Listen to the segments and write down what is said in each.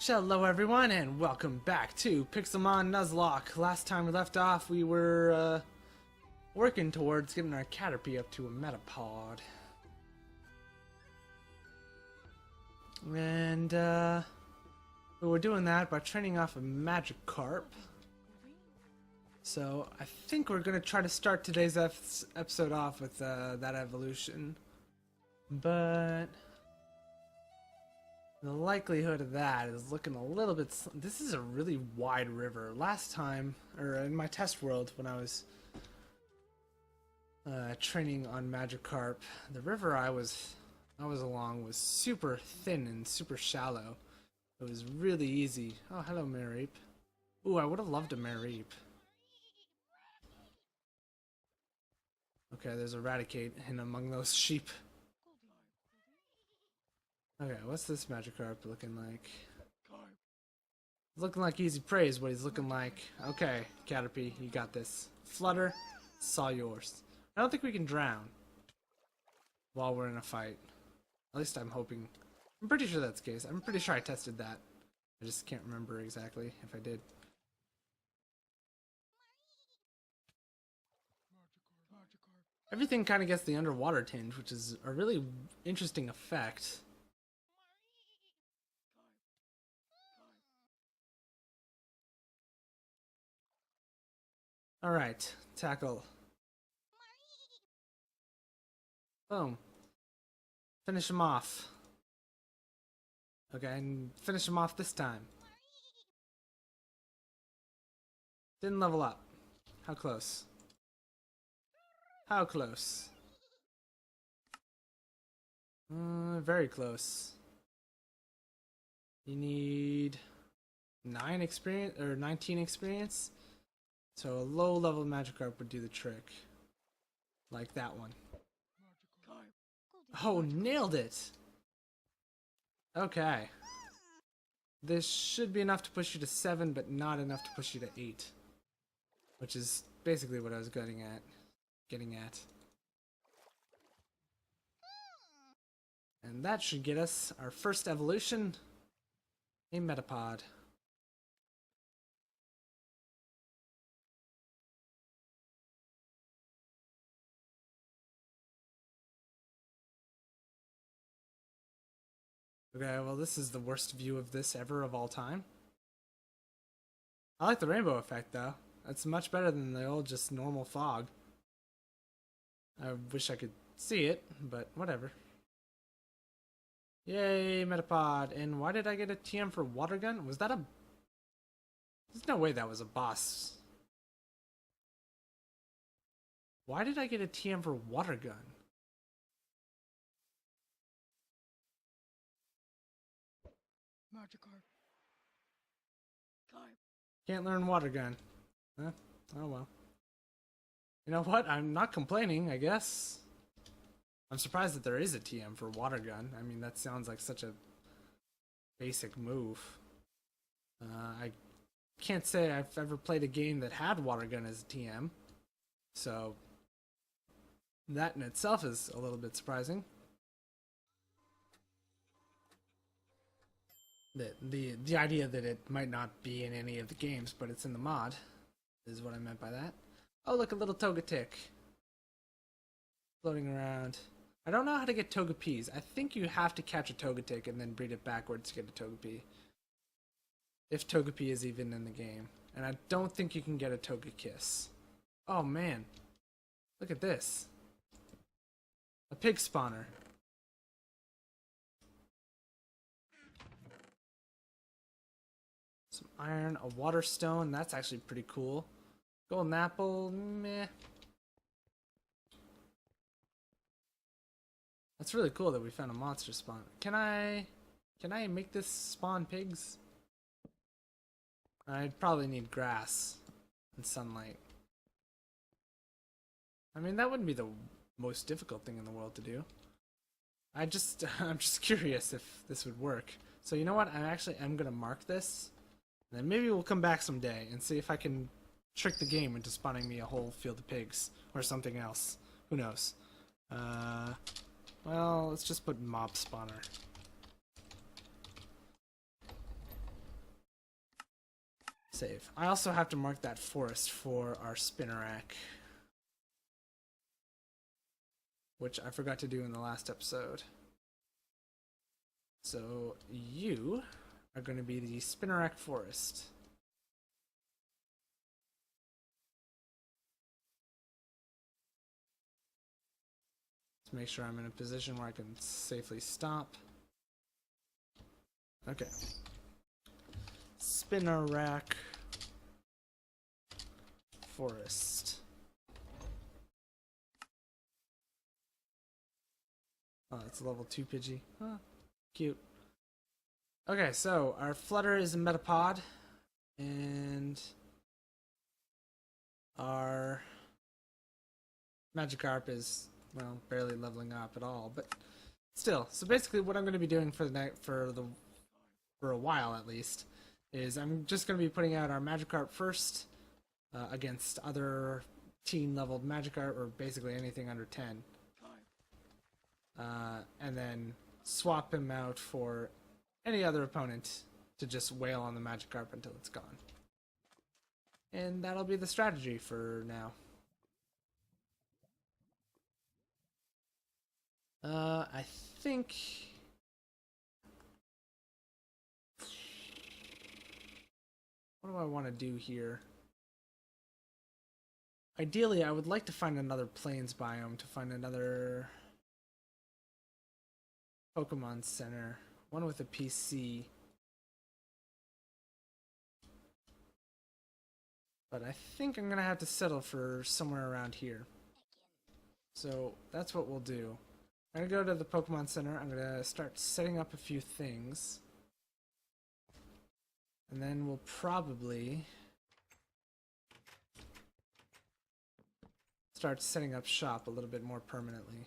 Hello everyone and welcome back to Pixelmon Nuzlocke. Last time we left off we were working towards getting our Caterpie up to a Metapod. And we were doing that by training off a Magikarp. So I think we're going to try to start today's episode off with that evolution. But the likelihood of that is looking a little bit... This is a really wide river. Last time, or in my test world when I was training on Magikarp, the river I was along was super thin and super shallow. It was really easy. Oh, hello, Mareep. Ooh, I would have loved a Mareep. Okay, there's Eradicate in among those sheep. Okay, what's this Magikarp looking like? Looking like easy prey is what he's looking like. Okay, Caterpie, you got this. Flutter, it's all yours. I don't think we can drown while we're in a fight. At least I'm hoping. I'm pretty sure that's the case. I'm pretty sure I tested that. I just can't remember exactly if I did. Everything kind of gets the underwater tinge, which is a really interesting effect. Alright, tackle. Boom. Finish him off. Okay, and finish him off this time. Didn't level up. How close? How close? Very close. You need 9 experience or 19 experience. So a low level Magikarp would do the trick. Like that one. Oh, nailed it! Okay. This should be enough to push you to 7, but not enough to push you to 8. Which is basically what I was getting at. And that should get us our first evolution, a Metapod. Okay, well this is the worst view of this ever of all time. I like the rainbow effect though. That's much better than the old just normal fog. I wish I could see it, but whatever. Yay, Metapod. And why did I get a TM for Water Gun? Was that a... There's no way that was a boss. Why did I get a TM for Water Gun? Magikarp. Can't learn Water Gun. Huh? Oh well. You know what? I'm not complaining, I guess. I'm surprised that there is a TM for Water Gun. I mean, that sounds like such a basic move. I can't say I've ever played a game that had Water Gun as a TM. So, that in itself is a little bit surprising. The idea that it might not be in any of the games, but it's in the mod, is what I meant by that. Oh, look, a little Togetic. Floating around. I don't know how to get Togepi's. I think you have to catch a Togetic and then breed it backwards to get a Togepi. If Togepi is even in the game. And I don't think you can get a Togekiss. Oh man. Look at this. A pig spawner. Some iron, a water stone. That's actually pretty cool. Golden apple, meh. That's really cool that we found a monster spawn. Can I make this spawn pigs? I'd probably need grass and sunlight. I mean, that wouldn't be the most difficult thing in the world to do. I'm just curious if this would work. So you know what? I'm gonna mark this, and then maybe we'll come back someday and see if I can trick the game into spawning me a whole field of pigs or something else. Who knows? Well, let's just put mob spawner. Save. I also have to mark that forest for our spinnerack, which I forgot to do in the last episode. So you are going to be the spinnerack forest. Let's make sure I'm in a position where I can safely stop. Okay. Spinnerack forest. Oh, it's a level 2 Pidgey. Huh. Cute. Okay, so our Flutter is a Metapod, and our Magikarp is, well, barely leveling up at all, but still. So basically, what I'm going to be doing for the night, for a while at least, is I'm just going to be putting out our Magikarp first against other teen-leveled Magikarp, or basically anything under 10, and then swap him out for any other opponent to just wail on the Magikarp until it's gone. And that'll be the strategy for now. I think... What do I want to do here? Ideally, I would like to find another plains biome, to find another Pokemon Center. One with a PC. But I think I'm going to have to settle for somewhere around here. So that's what we'll do. I'm going to go to the Pokemon Center. I'm going to start setting up a few things. And then we'll probably start setting up shop a little bit more permanently.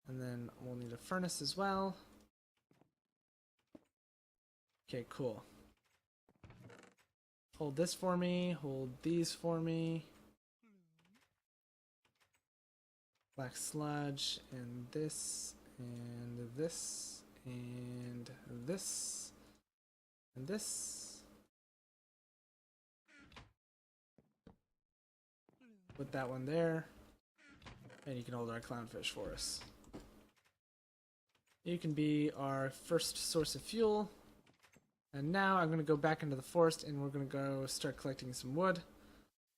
And then we'll need a furnace as well. Okay, cool. Hold this for me, hold these for me. Black sludge, and this, and this, and this, and this. Put that one there. And you can hold our clownfish for us. You can be our first source of fuel. And now I'm going to go back into the forest and we're going to go start collecting some wood,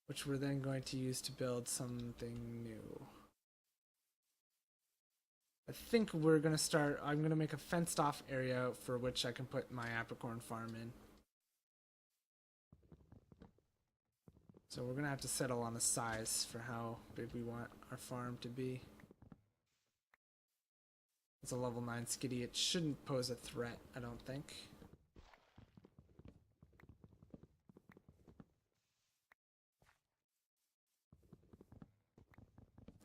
which we're then going to use to build something new. I think we're going to start, I'm going to make a fenced off area for which I can put my apricorn farm in. So we're going to have to settle on the size for how big we want our farm to be. It's a level 9 Skitty. It shouldn't pose a threat, I don't think.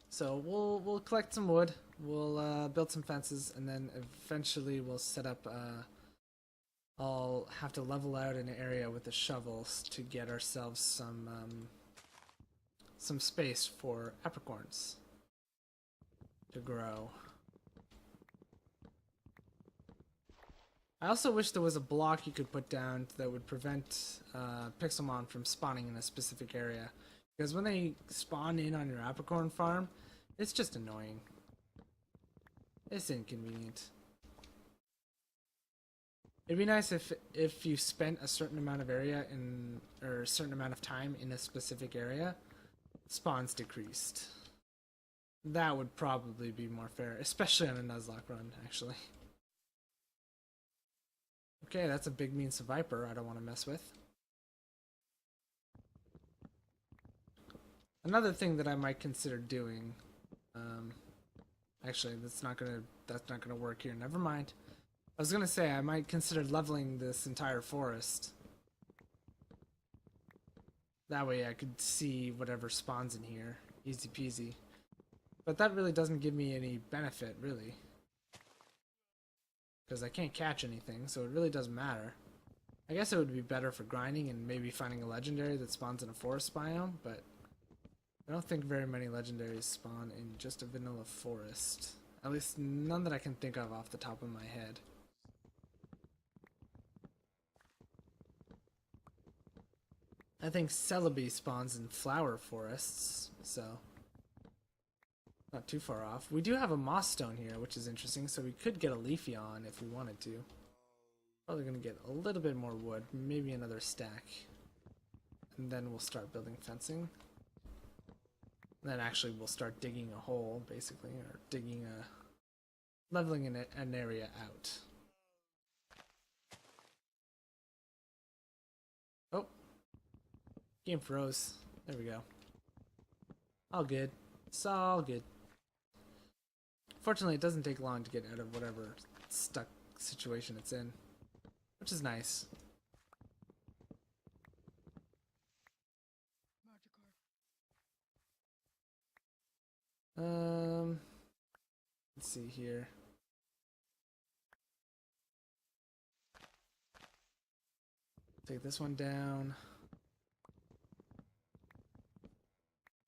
So we'll collect some wood, we'll build some fences, and then eventually we'll set up, I'll have to level out an area with the shovels to get ourselves some space for apricorns to grow. I also wish there was a block you could put down that would prevent Pixelmon from spawning in a specific area. Because when they spawn in on your apricorn farm, it's just annoying. It's inconvenient. It'd be nice if you spent a certain amount of area in, or a certain amount of time in a specific area, spawns decreased. That would probably be more fair, especially on a Nuzlocke run, actually. Okay, that's a big mean Viper I don't want to mess with. Another thing that I might consider doing, actually that's not gonna work here. Never mind. I was gonna say I might consider leveling this entire forest. That way I could see whatever spawns in here, easy peasy. But that really doesn't give me any benefit, really, because I can't catch anything, so it really doesn't matter. I guess it would be better for grinding and maybe finding a legendary that spawns in a forest biome, but I don't think very many legendaries spawn in just a vanilla forest. At least none that I can think of off the top of my head. I think Celebi spawns in flower forests, so not too far off. We do have a moss stone here, which is interesting, so we could get a Leafeon if we wanted to. Probably gonna get a little bit more wood, maybe another stack. And then we'll start building fencing. And then actually we'll start digging a hole, basically, or digging a... leveling an area out. Oh! Game froze. There we go. All good. It's all good. Fortunately, it doesn't take long to get out of whatever stuck situation it's in, which is nice. Let's see here. Take this one down.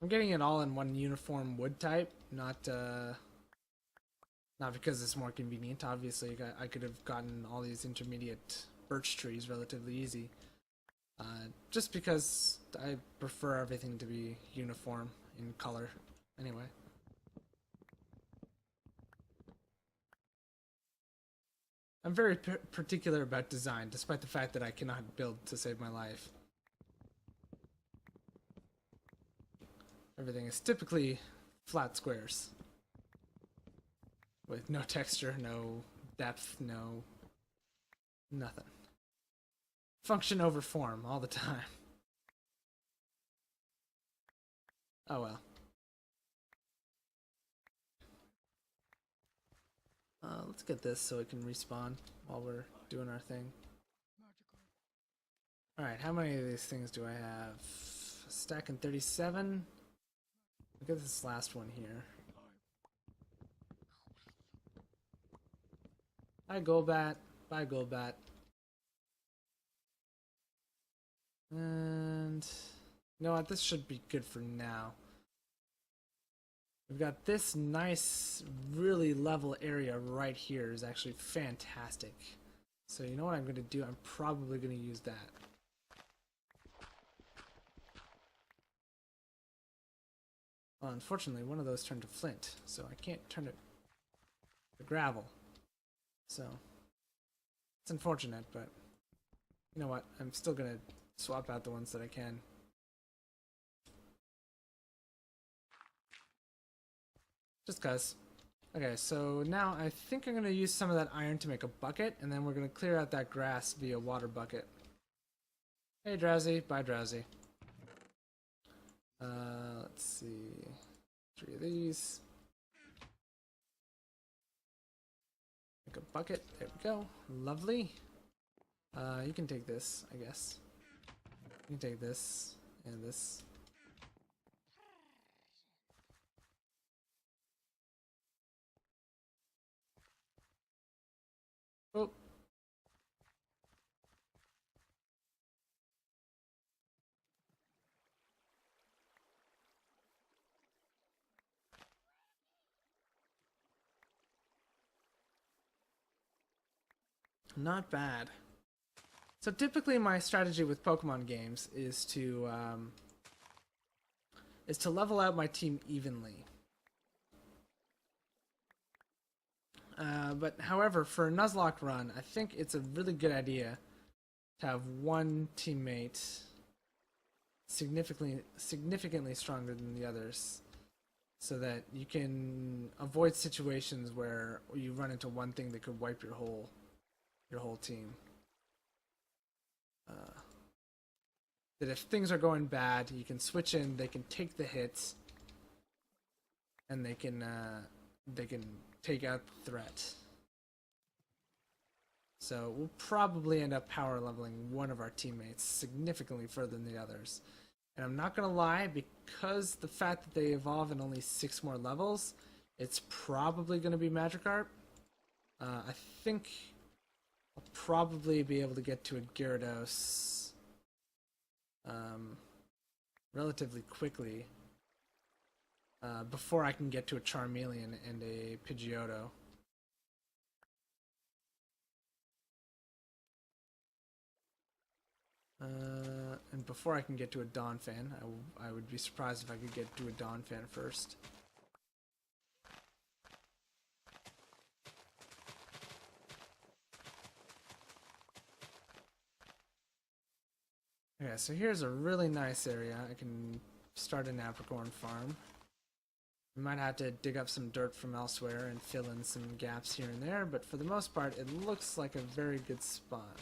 I'm getting it all in one uniform wood type, not because it's more convenient. Obviously, I could have gotten all these intermediate birch trees relatively easy. Just because I prefer everything to be uniform in color, anyway. I'm very particular about design, despite the fact that I cannot build to save my life. Everything is typically flat squares. With no texture, no depth, no... nothing. Function over form all the time. Oh well. Let's get this so it can respawn while we're doing our thing. Alright, how many of these things do I have? A stack and 37? Look at this last one here. Bye, Golbat. Bye, Golbat. And you know what? This should be good for now. We've got this nice, really level area right here is actually fantastic. So you know what I'm going to do? I'm probably going to use that. Well, unfortunately, one of those turned to flint, so I can't turn it to gravel. So, it's unfortunate, but you know what? I'm still going to swap out the ones that I can. Just cuz. Okay, so now I think I'm going to use some of that iron to make a bucket, and then we're going to clear out that grass via water bucket. Hey, Drowsy. Bye, Drowsy. Let's see. 3 of these. Make a bucket. There we go. Lovely. You can take this, I guess. You can take this and this. Oh. Not bad. So typically my strategy with Pokemon games is to level out my team evenly. But however, for a Nuzlocke run, I think it's a really good idea to have one teammate significantly stronger than the others, so that you can avoid situations where you run into one thing that could wipe your whole team. That if things are going bad, you can switch in, they can take the hits, and they can take out the threat. So we'll probably end up power leveling one of our teammates significantly further than the others. And I'm not gonna lie, because the fact that they evolve in only 6 more levels, it's probably gonna be Magikarp. I think I'll probably be able to get to a Gyarados relatively quickly before I can get to a Charmeleon and a Pidgeotto. And before I can get to a Donphan, I would be surprised if I could get to a Donphan first. Okay, so here's a really nice area. I can start an apricorn farm. We might have to dig up some dirt from elsewhere and fill in some gaps here and there, but for the most part, it looks like a very good spot.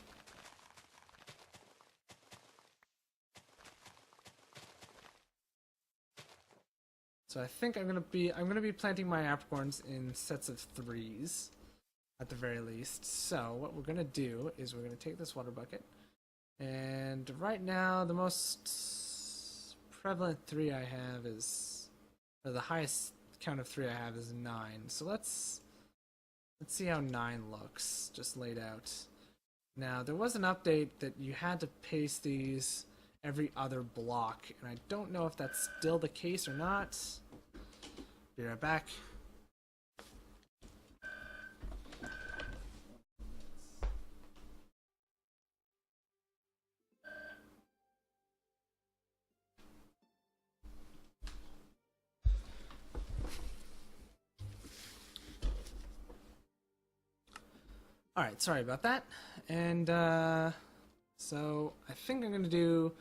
So I think I'm gonna be planting my apricorns in sets of 3s, at the very least. So what we're gonna do is we're gonna take this water bucket, and right now the most prevalent 3 I have is, or the highest count of 3 I have is 9. So let's see how 9 looks just laid out. Now there was an update that you had to paste these every other block, and I don't know if that's still the case or not. Be right back. Alright, sorry about that. And so I think I'm gonna do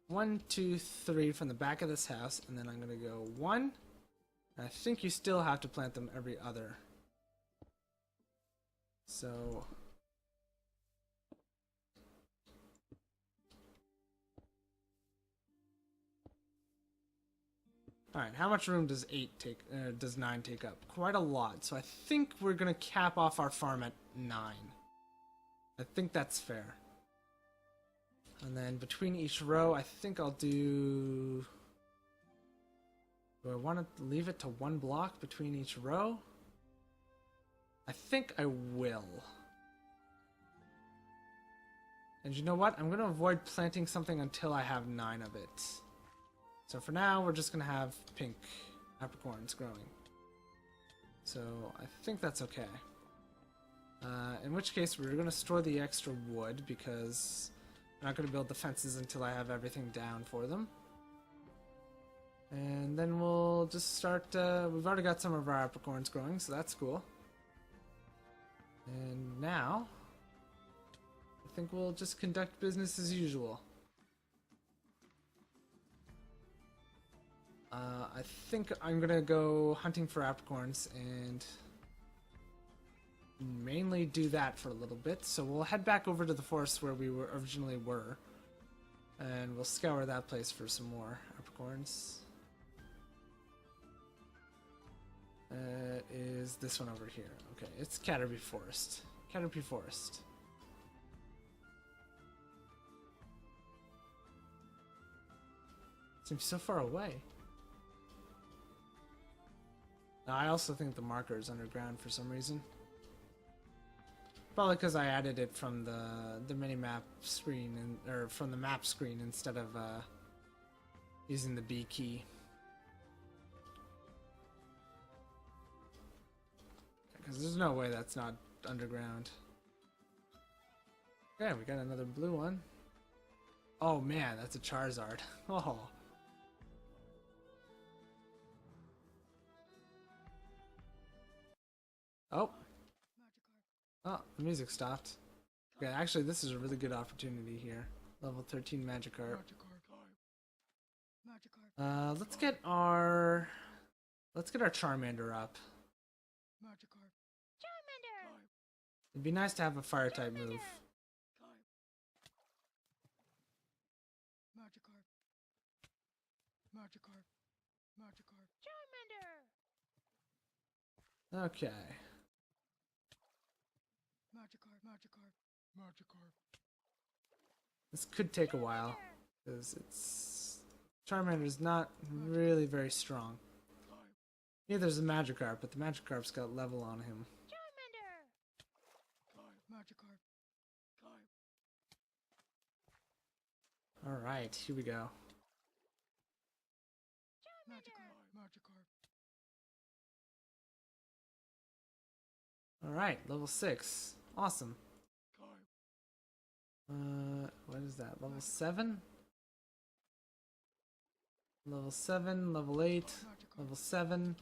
1, 2, 3 from the back of this house, and then I'm gonna go 1. I think you still have to plant them every other. So alright, how much room does 9 take up? Quite a lot. So I think we're gonna cap off our farm at 9. I think that's fair. And then between each row, I think I'll do I want to leave it to 1 block between each row? I think I will. And you know what? I'm going to avoid planting something until I have 9 of it. So for now, we're just going to have pink apricorns growing. So I think that's okay. In which case, we're going to store the extra wood because I'm not going to build the fences until I have everything down for them. And then we'll just start, we've already got some of our apricorns growing, so that's cool. And now, I think we'll just conduct business as usual. I think I'm gonna go hunting for apricorns and mainly do that for a little bit. So we'll head back over to the forest where we originally were. And we'll scour that place for some more apricorns. Is this one over here? Okay, it's Caterpie Forest. Caterpie Forest. Seems so far away. I also think the marker is underground for some reason. Probably because I added it from the minimap screen, or from the map screen instead of using the B key. Because there's no way that's not underground. Okay, we got another blue one. Oh man, that's a Charizard. Oh. Oh. Oh, the music stopped. Okay, actually this is a really good opportunity here. Level 13 Magikarp. Let's get our Charmander up. Charmander! It'd be nice to have a fire type move. Charmander! Okay. This could take a while, because Charmander's not really very strong. Neither is the Magikarp, but the Magikarp's got level on him. Charmander! Alright, here we go. Alright, level 6. Awesome. What is that? Level 7? Level 7, level 8, level 7.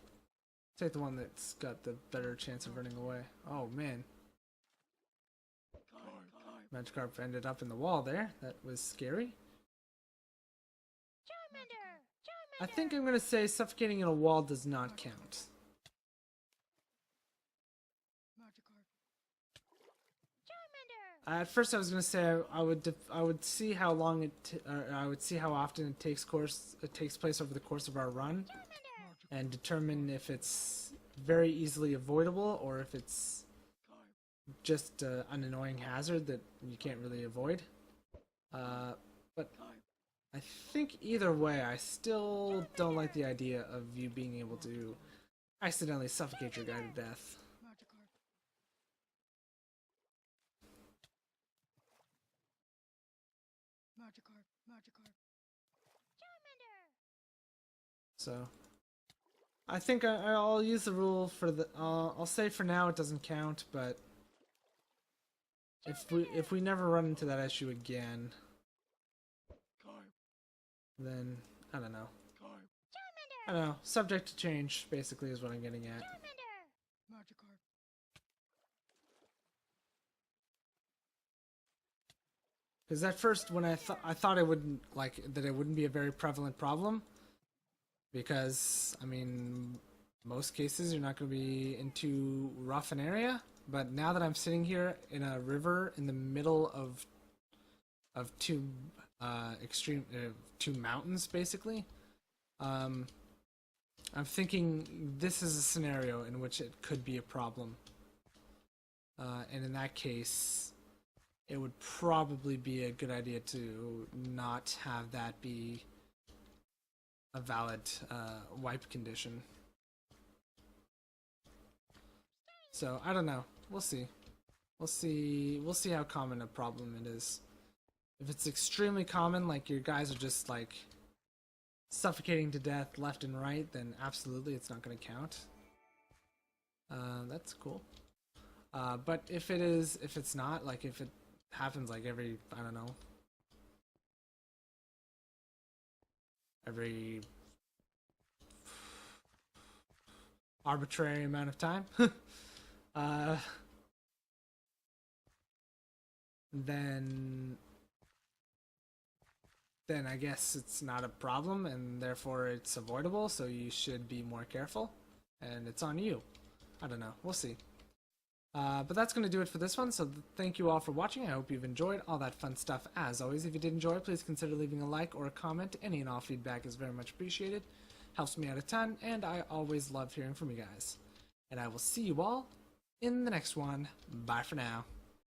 Take the one that's got the better chance of running away. Oh man. Magikarp ended up in the wall there. That was scary. I think I'm gonna say suffocating in a wall does not count. At first, I was gonna say I would see how long I would see how often it takes place over the course of our run, and determine if it's very easily avoidable or if it's just an annoying hazard that you can't really avoid. But I think either way, I still don't like the idea of you being able to accidentally suffocate your guy to death. So, I think I'll use the rule for the. I'll say for now it doesn't count, but if we never run into that issue again, then I don't know. I don't know. Subject to change, basically, is what I'm getting at. Because at first, when I thought it wouldn't it wouldn't be a very prevalent problem. Because, I mean, most cases you're not going to be in too rough an area. But now that I'm sitting here in a river in the middle of two two mountains, basically, I'm thinking this is a scenario in which it could be a problem. And in that case, it would probably be a good idea to not have that be a valid wipe condition. So I don't know. We'll see. We'll see how common a problem it is. If it's extremely common, like your guys are just like suffocating to death left and right, then absolutely it's not going to count. That's cool. But if it's not, like if it happens like every, I don't know, every arbitrary amount of time, then I guess it's not a problem and therefore it's avoidable, so you should be more careful, and it's on you. I don't know, we'll see. But that's going to do it for this one, so thank you all for watching. I hope you've enjoyed all that fun stuff. As always, if you did enjoy, please consider leaving a like or a comment. Any and all feedback is very much appreciated. Helps me out a ton, and I always love hearing from you guys. And I will see you all in the next one. Bye for now.